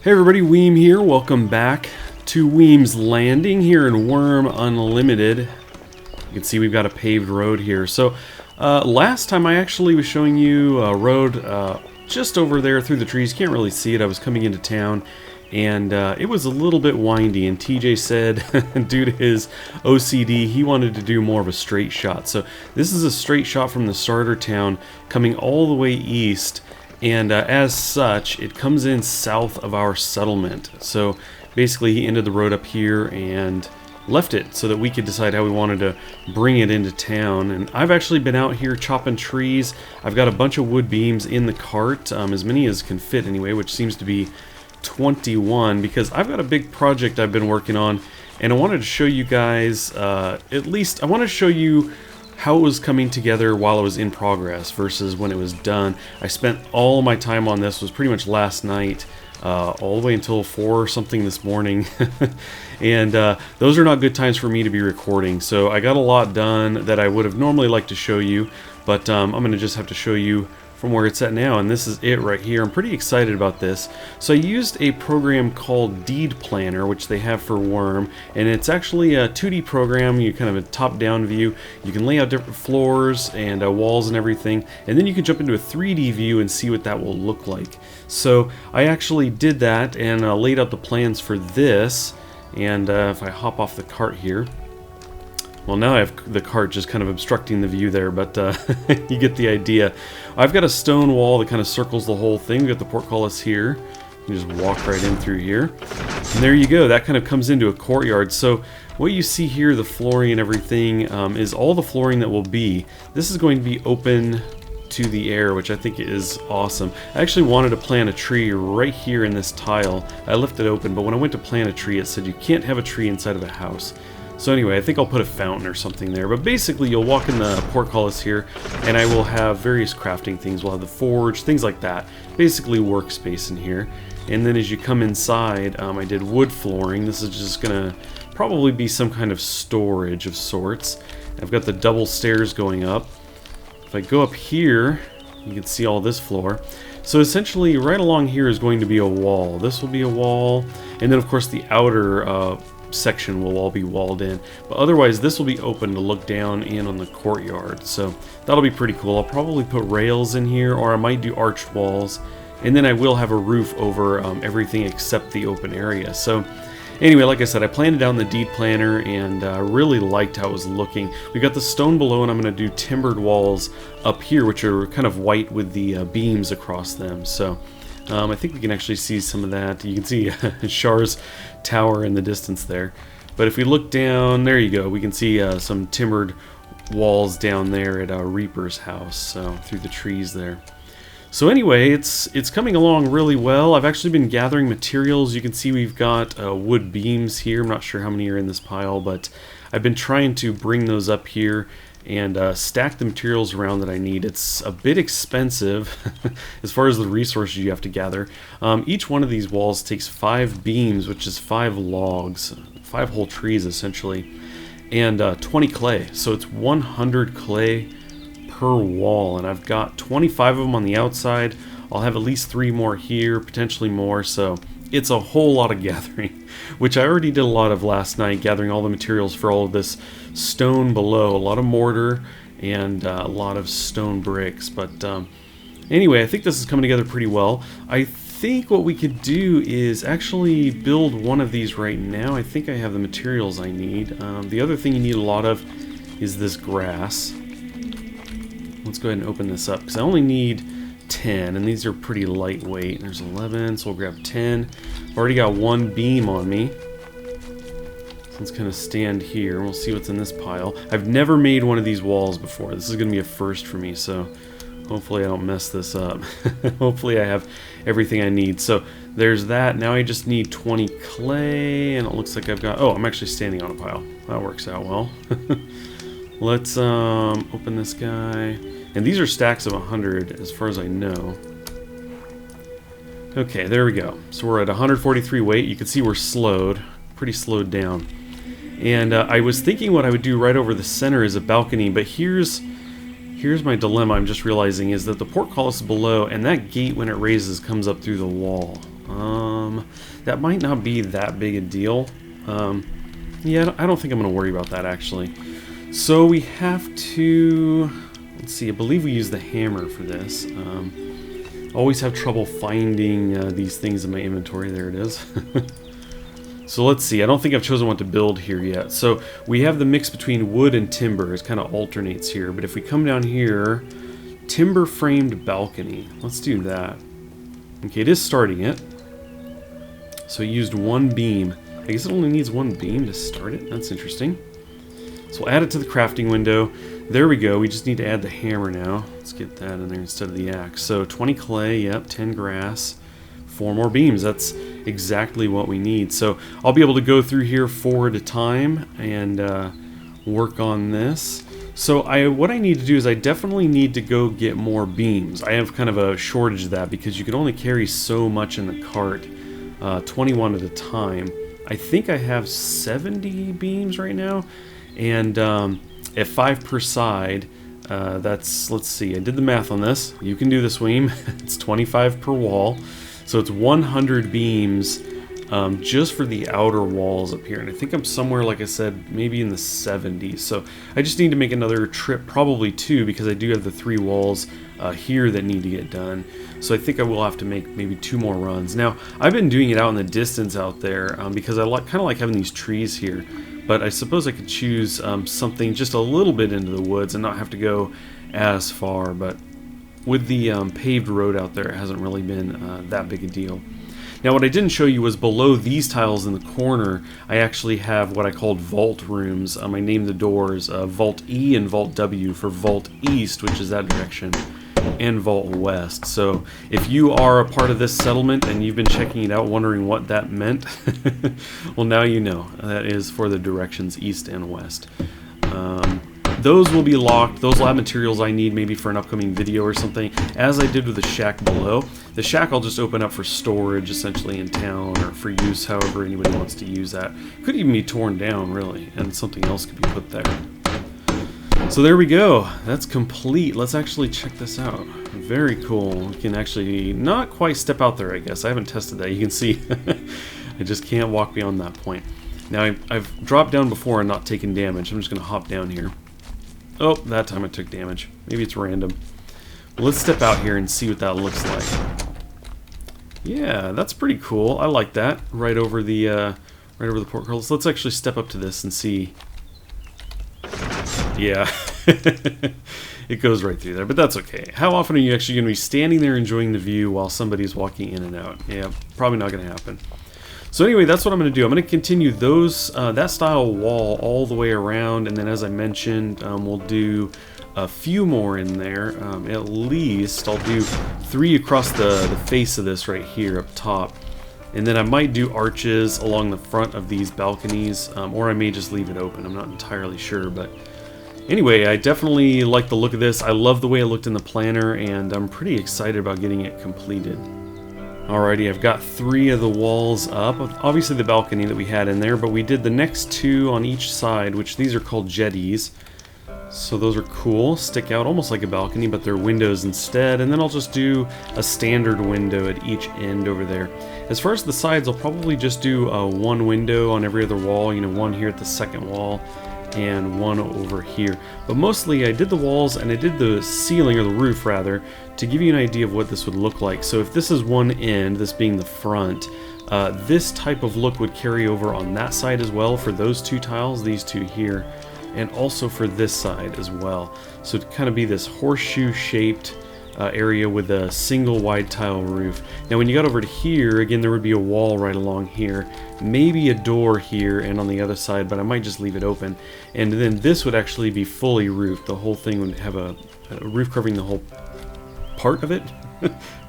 Hey everybody, Weem here. Welcome back to Weem's Landing here in Wurm Unlimited. You can see we've got a paved road here. So last time I actually was showing you a road just over there through the trees. Can't really see it. I was coming into town and it was a little bit windy, and TJ said due to his OCD he wanted to do more of a straight shot. So this is a straight shot from the starter town coming all the way east. And as such, it comes in south of our settlement. So basically he ended the road up here and left it so that we could decide how we wanted to bring it into town. And I've actually been out here chopping trees. I've got a bunch of wood beams in the cart, as many as can fit anyway, which seems to be 21, because I've got a big project I've been working on, and I wanted to show you guys, at least I want to show you how it was coming together while it was in progress versus when it was done. I spent all my time on this, was pretty much last night, all the way until 4 or something this morning. And those are not good times for me to be recording. So I got a lot done that I would have normally liked to show you, but I'm going to just have to show you from where it's at now, and this is it right here. I'm pretty excited about this. So I used a program called Deed Planner, which they have for Wurm, and it's actually a 2D program. You kind of a top-down view. You can lay out different floors and walls and everything, and then you can jump into a 3D view and see what that will look like. So I actually did that and laid out the plans for this, and if I hop off the cart here, well, now I have the cart just kind of obstructing the view there, but you get the idea. I've got a stone wall that kind of circles the whole thing. We've got the portcullis here. You can just walk right in through here. And there you go. That kind of comes into a courtyard. So what you see here, the flooring and everything, is all the flooring that will be. This is going to be open to the air, which I think is awesome. I actually wanted to plant a tree right here in this tile. I left it open, but when I went to plant a tree, it said you can't have a tree inside of a house. So anyway, I think I'll put a fountain or something there. But basically, you'll walk in the portcullis here, and I will have various crafting things. We'll have the forge, things like that. Basically, workspace in here. And then as you come inside, I did wood flooring. This is just going to probably be some kind of storage of sorts. I've got the double stairs going up. If I go up here, you can see all this floor. So essentially, right along here is going to be a wall. This will be a wall. And then, of course, the outer section will all be walled in, but otherwise this will be open to look down in on the courtyard. So that'll be pretty cool. I'll probably put rails in here, or I might do arched walls, and then I will have a roof over everything except the open area. So anyway, like I said, I planned it out in the Deed Planner, and really liked how it was looking. We got the stone below, and I'm going to do timbered walls up here, which are kind of white with the beams across them. So I think we can actually see some of that. You can see Char's tower in the distance there. But if we look down, there you go. We can see some timbered walls down there at Reaper's house, so through the trees there. So anyway, it's coming along really well. I've actually been gathering materials. You can see we've got wood beams here. I'm not sure how many are in this pile, but I've been trying to bring those up here and stack the materials around that I need. It's a bit expensive as far as the resources you have to gather. Each one of these walls takes 5 beams, which is 5 logs, 5 whole trees essentially, and 20 clay. So it's 100 clay per wall, and I've got 25 of them on the outside. I'll have at least 3 more here, potentially more, so it's a whole lot of gathering, which I already did a lot of last night, gathering all the materials for all of this stone below. A lot of mortar and a lot of stone bricks. But anyway, I think this is coming together pretty well. I think what we could do is actually build one of these right now. I think I have the materials I need. The other thing you need a lot of is this grass. Let's go ahead and open this up, because I only need 10, and these are pretty lightweight. There's 11, so we'll grab 10. I've already got 1 beam on me. So let's kind of stand here. We'll see what's in this pile. I've never made one of these walls before. This is going to be a first for me, so hopefully I don't mess this up. Hopefully I have everything I need. So there's that. Now I just need 20 clay, and it looks like I've got... Oh, I'm actually standing on a pile. That works out well. Let's open this guy. And these are stacks of 100 as far as I know. Okay, there we go. So we're at 143 weight. You can see we're slowed, pretty slowed down. And I was thinking what I would do right over the center is a balcony, but here's my dilemma. I'm just realizing is that the portcullis is below, and that gate when it raises comes up through the wall. That might not be that big a deal. Yeah, I don't think I'm going to worry about that, actually. So we have to... Let's see, I believe we use the hammer for this. Always have trouble finding these things in my inventory. There it is. So let's see, I don't think I've chosen what to build here yet. So we have the mix between wood and timber. It kind of alternates here. But if we come down here, timber framed balcony. Let's do that. Okay, it is starting it. So I used one beam. I guess it only needs one beam to start it. That's interesting. So we'll add it to the crafting window. There we go. We just need to add the hammer now. Let's get that in there instead of the axe. So 20 clay, yep, 10 grass, 4 more beams. That's exactly what we need. So I'll be able to go through here 4 at a time and work on this. So what I need to do is I definitely need to go get more beams. I have kind of a shortage of that because you can only carry so much in the cart, 21 at a time. I think I have 70 beams right now, and at 5 per side, that's, let's see, I did the math on this. You can do this, Weem. It's 25 per wall. So it's 100 beams just for the outer walls up here. And I think I'm somewhere, like I said, maybe in the 70s. So I just need to make another trip, probably 2, because I do have the 3 walls here that need to get done. So I think I will have to make maybe 2 more runs. Now, I've been doing it out in the distance out there because I kind of like having these trees here. But I suppose I could choose something just a little bit into the woods and not have to go as far. But with the paved road out there, it hasn't really been that big a deal. Now, what I didn't show you was below these tiles in the corner, I actually have what I called vault rooms. I named the doors Vault E and Vault W for Vault East, which is that direction, and Vault West. So if you are a part of this settlement and you've been checking it out wondering what that meant, well, now you know. That is for the directions East and West. Those will be locked. Those will have materials I need maybe for an upcoming video or something, as I did with the shack below. The shack I'll just open up for storage, essentially, in town, or for use however anybody wants to use that. Could even be torn down, really, and something else could be put there. So there we go. That's complete. Let's actually check this out. Very cool. We can actually not quite step out there, I guess. I haven't tested that. You can see I just can't walk beyond that point. Now, I've dropped down before and not taken damage. I'm just going to hop down here. Oh, that time I took damage. Maybe it's random. Well, let's step out here and see what that looks like. Yeah, that's pretty cool. I like that. Right over the porthole. So let's actually step up to this and see. Yeah, it goes right through there, but that's okay. How often are you actually going to be standing there enjoying the view while somebody's walking in and out? Yeah, probably not going to happen. So anyway, that's what I'm going to do. I'm going to continue that style wall all the way around, and then as I mentioned, we'll do a few more in there. At least I'll do 3 across the face of this right here up top. And then I might do arches along the front of these balconies, or I may just leave it open. I'm not entirely sure, but anyway, I definitely like the look of this. I love the way it looked in the planner, and I'm pretty excited about getting it completed. Alrighty, I've got 3 of the walls up. Obviously the balcony that we had in there, but we did the next 2 on each side, which these are called jetties. So those are cool, stick out almost like a balcony, but they're windows instead. And then I'll just do a standard window at each end over there. As far as the sides, I'll probably just do 1 window on every other wall, 1 here at the second wall, and 1 over here. But mostly I did the walls and I did the ceiling, or the roof rather, to give you an idea of what this would look like. So if this is one end, this being the front, this type of look would carry over on that side as well for those 2 tiles, these 2 here, and also for this side as well. So it'd kind of be this horseshoe shaped area with a single wide tile roof. Now when you got over to here, again there would be a wall right along here, maybe a door here and on the other side, but I might just leave it open. And then this would actually be fully roofed. The whole thing would have a roof covering the whole part of it.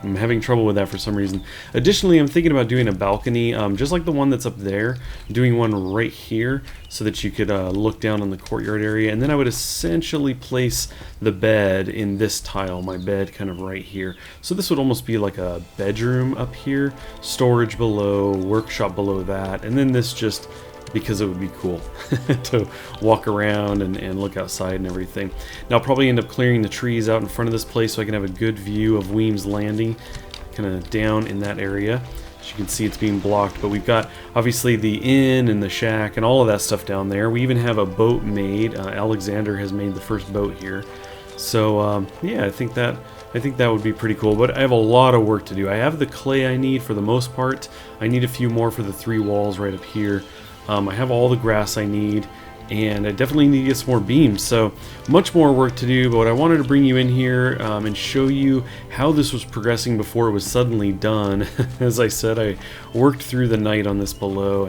I'm having trouble with that for some reason. Additionally, I'm thinking about doing a balcony, just like the one that's up there, doing one right here so that you could look down on the courtyard area. And then I would essentially place the bed in this tile, my bed kind of right here. So this would almost be like a bedroom up here, storage below, workshop below that, and then this just because it would be cool to walk around and look outside and everything. Now I'll probably end up clearing the trees out in front of this place so I can have a good view of Weem's Landing, kind of down in that area. As you can see, it's being blocked, but we've got obviously the inn and the shack and all of that stuff down there. We even have a boat made. Alexander has made the first boat here. So yeah, I think that would be pretty cool, but I have a lot of work to do. I have the clay I need for the most part. I need a few more for the 3 walls right up here. I have all the grass I need, and I definitely need to get some more beams, so much more work to do. But I wanted to bring you in here and show you how this was progressing before it was suddenly done. As I said, I worked through the night on this below,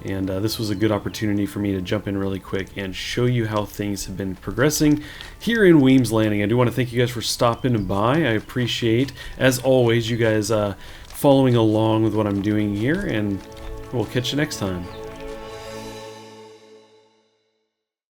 and this was a good opportunity for me to jump in really quick and show you how things have been progressing here in Weem's Landing. I do want to thank you guys for stopping by. I appreciate, as always, you guys following along with what I'm doing here, and we'll catch you next time.